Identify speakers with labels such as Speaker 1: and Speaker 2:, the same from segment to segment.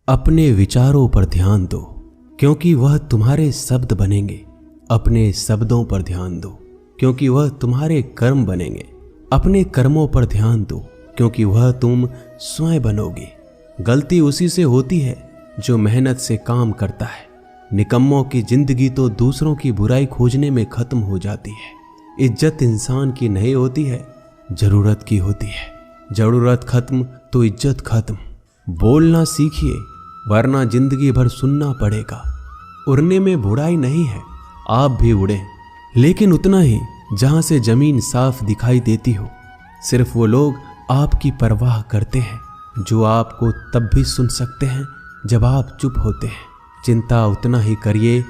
Speaker 1: अपने विचारों पर ध्यान दो, क्योंकि वह तुम्हारे शब्द बनेंगे। अपने शब्दों पर ध्यान दो, क्योंकि वह तुम्हारे कर्म बनेंगे। अपने कर्मों पर ध्यान दो, क्योंकि वह तुम स्वयं बनोगे। गलती उसी से होती है जो मेहनत से काम करता है। निकम्मों की जिंदगी तो दूसरों की बुराई खोजने में खत्म हो जाती है। इज्जत इंसान की नहीं होती है, जरूरत की होती है। जरूरत खत्म तो इज्जत खत्म। बोलना सीखिए, वरना जिंदगी भर सुनना पड़ेगा। उड़ने में बुराई नहीं है, आप भी उड़े, लेकिन उतना ही जहां से जमीन साफ दिखाई देती हो। सिर्फ वो लोग आपकी परवाह करते हैं जो आपको तब भी सुन सकते हैं जब आप चुप होते हैं। चिंता उतना ही करिए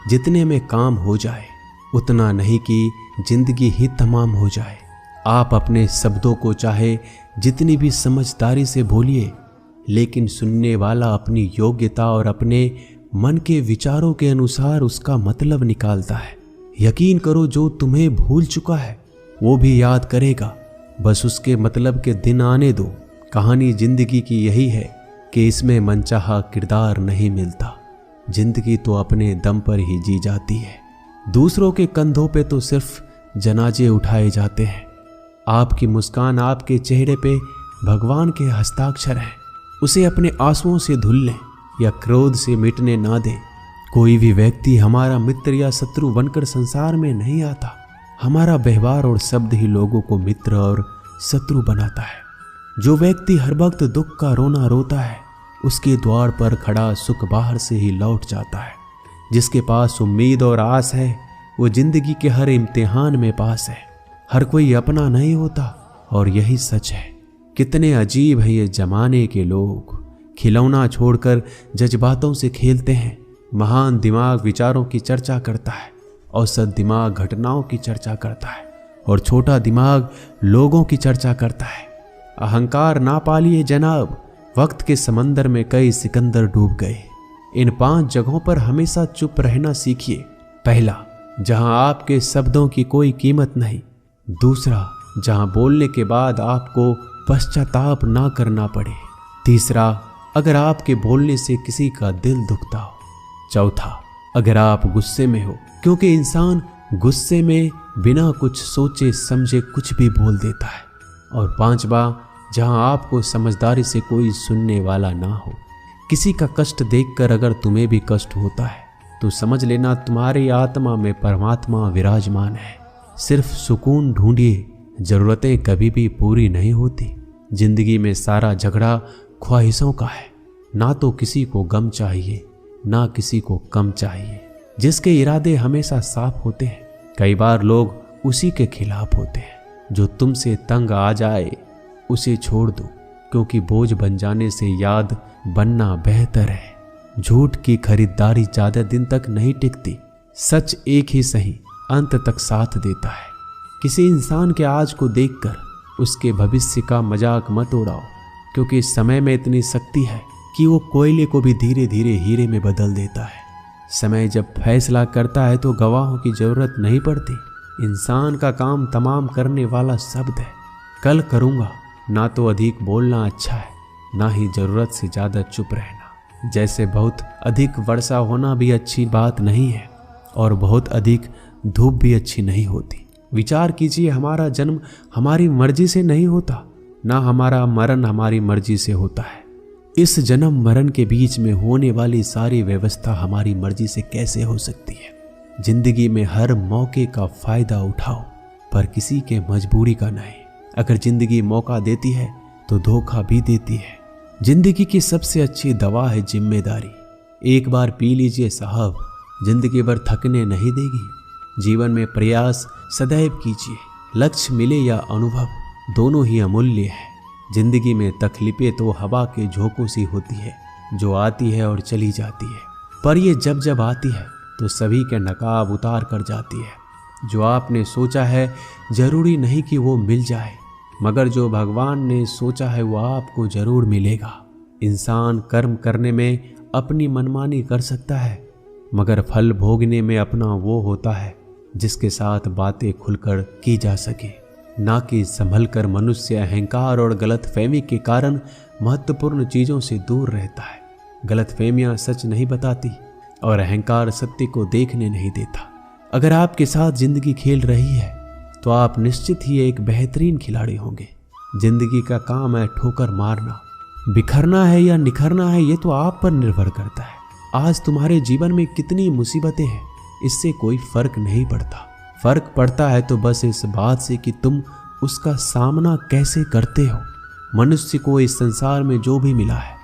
Speaker 1: जितने में काम हो जाए, उतना नहीं कि जिंदगी ही तमाम हो जाए। आप अपने शब्दों को चाहे जितनी भी समझदारी से बोलिए, लेकिन सुनने वाला अपनी योग्यता और अपने मन के विचारों के अनुसार उसका मतलब निकालता है। यकीन करो, जो तुम्हें भूल चुका है वो भी याद करेगा, बस उसके मतलब के दिन आने दो। कहानी जिंदगी की यही है कि इसमें मनचाहा किरदार नहीं मिलता। जिंदगी तो अपने दम पर ही जी जाती है। दूसरों के कंधों पे तो सिर्फ जनाजे उठाए जाते हैं। आपकी मुस्कान आपके चेहरे पे भगवान के हस्ताक्षर हैं। उसे अपने आंसुओं से धुल लें या क्रोध से मिटने ना दें। कोई भी व्यक्ति हमारा मित्र या शत्रु बनकर संसार में नहीं आता। हमारा व्यवहार और शब्द ही लोगों को मित्र और शत्रु बनाता है। जो व्यक्ति हर वक्त दुख का रोना रोता है, उसके द्वार पर खड़ा सुख बाहर से ही लौट जाता है। जिसके पास उम्मीद और आस है, वो जिंदगी के हर इम्तिहान में पास है। हर कोई अपना नहीं होता, और यही सच है। कितने अजीब है ये जमाने के लोग। खिलौना छोड़कर जज्बातों से खेलते हैं। महान दिमाग विचारों की चर्चा करता है, औसत दिमाग घटनाओं की चर्चा करता है, और छोटा दिमाग लोगों की चर्चा करता है। अहंकार ना पालिए जनाब, वक्त के समंदर में कई सिकंदर डूब गए। इन 5 जगहों पर हमेशा चुप रहना सीखिए। पहला, जहां आपके शब्दों की कोई कीमत नहीं। दूसरा, जहां बोलने के बाद आपको पश्चाताप ना करना पड़े। तीसरा, अगर आपके बोलने से किसी का दिल दुखता हो। चौथा, अगर आप गुस्से में हो, क्योंकि इंसान गुस्से में बिना कुछ सोचे समझे कुछ भी बोल देता है। और पांचवा, जहां आपको समझदारी से कोई सुनने वाला ना हो। किसी का कष्ट देखकर अगर तुम्हें भी कष्ट होता है तो समझ लेना तुम्हारी आत्मा में परमात्मा विराजमान है। सिर्फ सुकून ढूंढिए, जरूरतें कभी भी पूरी नहीं होती। जिंदगी में सारा झगड़ा ख्वाहिशों का है। ना तो किसी को गम चाहिए, ना किसी को कम चाहिए। जिसके इरादे हमेशा साफ होते हैं, कई बार लोग उसी के खिलाफ होते हैं। जो तुमसे तंग आ जाए उसे छोड़ दो, क्योंकि बोझ बन जाने से याद बनना बेहतर है। झूठ की खरीदारी ज्यादा दिन तक नहीं टिकती। सच एक ही सही अंत तक साथ देता है। किसी इंसान के आज को देखकर उसके भविष्य का मजाक मत उड़ाओ, क्योंकि इस समय में इतनी शक्ति है कि वो कोयले को भी धीरे धीरे हीरे में बदल देता है। समय जब फैसला करता है तो गवाहों की जरूरत नहीं पड़ती। इंसान का काम तमाम करने वाला शब्द है। कल करूँगा, ना तो अधिक बोलना अच्छा है, ना ही जरूरत से ज़्यादा चुप रहना। जैसे बहुत अधिक वर्षा होना भी अच्छी बात नहीं है, और बहुत अधिक धूप भी अच्छी नहीं होती। विचार कीजिए, हमारा जन्म हमारी मर्जी से नहीं होता, ना हमारा मरण हमारी मर्जी से होता है। इस जन्म मरण के बीच में होने वाली सारी व्यवस्था हमारी मर्जी से कैसे हो सकती है। जिंदगी में हर मौके का फायदा उठाओ, पर किसी के मजबूरी का नहीं। अगर जिंदगी मौका देती है तो धोखा भी देती है। जिंदगी की सबसे अच्छी दवा है जिम्मेदारी। एक बार पी लीजिए साहब, जिंदगी भर थकने नहीं देगी। जीवन में प्रयास सदैव कीजिए। लक्ष्य मिले या अनुभव, दोनों ही अमूल्य है। जिंदगी में तकलीफें तो हवा के झोंकों सी होती है, जो आती है और चली जाती है, पर ये जब जब आती है तो सभी के नकाब उतार कर जाती है। जो आपने सोचा है जरूरी नहीं कि वो मिल जाए, मगर जो भगवान ने सोचा है वो आपको जरूर मिलेगा। इंसान कर्म करने में अपनी मनमानी कर सकता है, मगर फल भोगने में अपना वो होता है जिसके साथ बातें खुलकर की जा सके, ना कि संभल कर। मनुष्य अहंकार और गलतफहमी के कारण महत्वपूर्ण चीज़ों से दूर रहता है। गलतफहमियां सच नहीं बताती और अहंकार सत्य को देखने नहीं देता। अगर आपके साथ जिंदगी खेल रही है तो आप निश्चित ही एक बेहतरीन खिलाड़ी होंगे। जिंदगी का काम है ठोकर मारना, बिखरना है या निखरना है ये तो आप पर निर्भर करता है। आज तुम्हारे जीवन में कितनी मुसीबतें हैं इससे कोई फर्क नहीं पड़ता। फर्क पड़ता है तो बस इस बात से कि तुम उसका सामना कैसे करते हो। मनुष्य को इस संसार में जो भी मिला है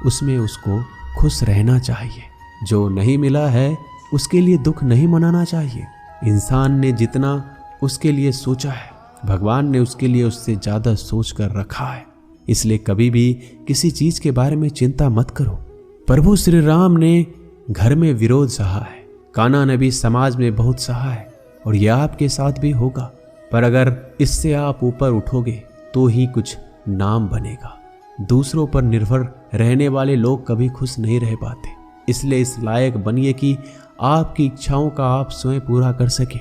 Speaker 1: उसमें उसको खुश रहना चाहिए। जो नहीं मिला है उसके लिए दुख नहीं मनाना चाहिए। इंसान ने जितना उसके लिए सोचा है भगवान ने उसके लिए उससे ज्यादा सोच कर रखा है। इसलिए कभी भी किसी चीज के बारे में चिंता मत करो। प्रभु श्री राम ने घर में विरोध सहा है, कान्हा ने भी समाज में बहुत सहा है और यह आपके साथ भी होगा। पर अगर इससे आप ऊपर उठोगे तो ही कुछ नाम बनेगा। दूसरों पर निर्भर रहने वाले लोग कभी खुश नहीं रह पाते। इसलिए इस लायक बनिए कि आपकी इच्छाओं का आप स्वयं पूरा कर सके।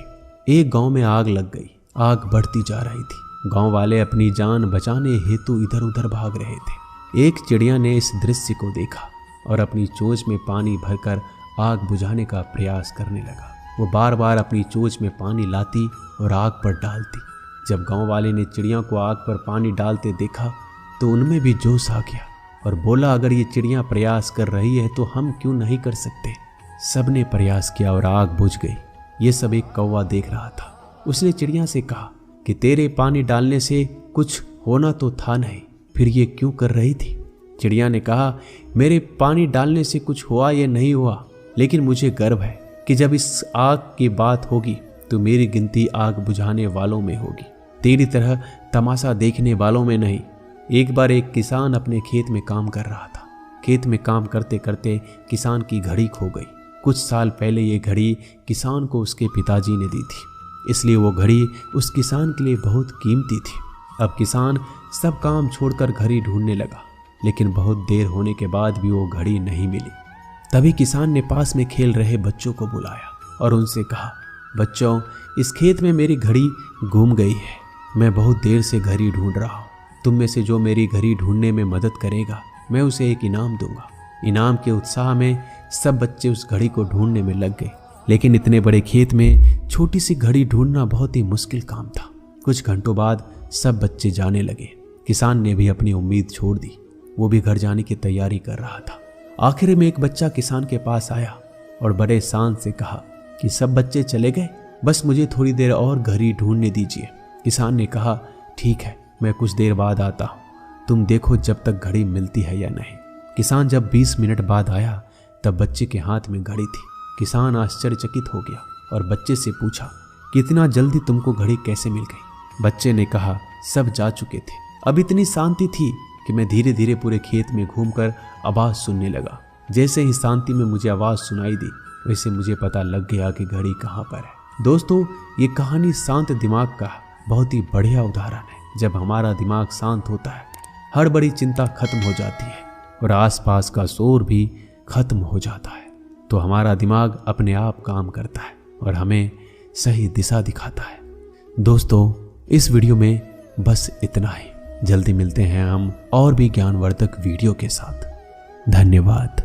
Speaker 1: एक गांव में आग लग गई। आग बढ़ती जा रही थी। गांव वाले अपनी जान बचाने हेतु इधर उधर भाग रहे थे। एक चिड़िया ने इस दृश्य को देखा और अपनी चोंच में पानी भरकर आग बुझाने का प्रयास करने लगा। वो बार बार अपनी चोंच में पानी लाती और आग पर डालती। जब गांव वाले ने चिड़िया को आग पर पानी डालते देखा तो उनमें भी जोश आ गया और बोला, अगर ये चिड़िया प्रयास कर रही है तो हम क्यों नहीं कर सकते। सबने प्रयास किया और आग बुझ गई। ये सब एक कौवा देख रहा था। उसने चिड़िया से कहा कि तेरे पानी डालने से कुछ होना तो था नहीं, फिर ये क्यों कर रही थी। चिड़िया ने कहा, मेरे पानी डालने से कुछ हुआ या नहीं हुआ, लेकिन मुझे गर्व है कि जब इस आग की बात होगी तो मेरी गिनती आग बुझाने वालों में होगी, तेरी तरह तमाशा देखने वालों में नहीं। एक बार एक किसान अपने खेत में काम कर रहा था। खेत में काम करते करते किसान की घड़ी खो गई। कुछ साल पहले ये घड़ी किसान को उसके पिताजी ने दी थी, इसलिए वो घड़ी उस किसान के लिए बहुत कीमती थी। अब किसान सब काम छोड़कर घड़ी ढूंढने लगा, लेकिन बहुत देर होने के बाद भी वो घड़ी नहीं मिली। तभी किसान ने पास में खेल रहे बच्चों को बुलाया और उनसे कहा, बच्चों, इस खेत में मेरी घड़ी गुम गई है। मैं बहुत देर से घड़ी ढूंढ रहा हूँ। तुम में से जो मेरी घड़ी ढूंढने में मदद करेगा मैं उसे एक इनाम दूंगा। इनाम के उत्साह में सब बच्चे उस घड़ी को ढूंढने में लग गए, लेकिन इतने बड़े खेत में छोटी सी घड़ी ढूंढना बहुत ही मुश्किल काम था। कुछ घंटों बाद सब बच्चे जाने लगे। किसान ने भी अपनी उम्मीद छोड़ दी। वो भी घर जाने की तैयारी कर रहा था। आखिर में एक बच्चा किसान के पास आया और बड़े शान से कहा कि सब बच्चे चले गए, बस मुझे थोड़ी देर और घड़ी ढूंढने दीजिए। किसान ने कहा, ठीक है, मैं कुछ देर बाद आता हूँ, तुम देखो जब तक घड़ी मिलती है या नहीं। किसान जब 20 मिनट बाद आया तब बच्चे के हाथ में घड़ी थी। किसान आश्चर्यचकित हो गया और बच्चे से पूछा, कितना जल्दी तुमको घड़ी कैसे मिल गई। बच्चे ने कहा, सब जा चुके थे। अब इतनी शांति थी कि मैं धीरे धीरे पूरे खेत में घूमकर आवाज सुनने लगा। जैसे ही शांति में मुझे आवाज सुनाई दी वैसे मुझे पता लग गया कि घड़ी कहाँ पर है। दोस्तों, ये कहानी शांत दिमाग का बहुत ही बढ़िया उदाहरण है। जब हमारा दिमाग शांत होता है हर बड़ी चिंता खत्म हो जाती है और आसपास का शोर भी खत्म हो जाता है, तो हमारा दिमाग अपने आप काम करता है और हमें सही दिशा दिखाता है। दोस्तों, इस वीडियो में बस इतना ही। जल्दी मिलते हैं हम और भी ज्ञानवर्धक वीडियो के साथ। धन्यवाद।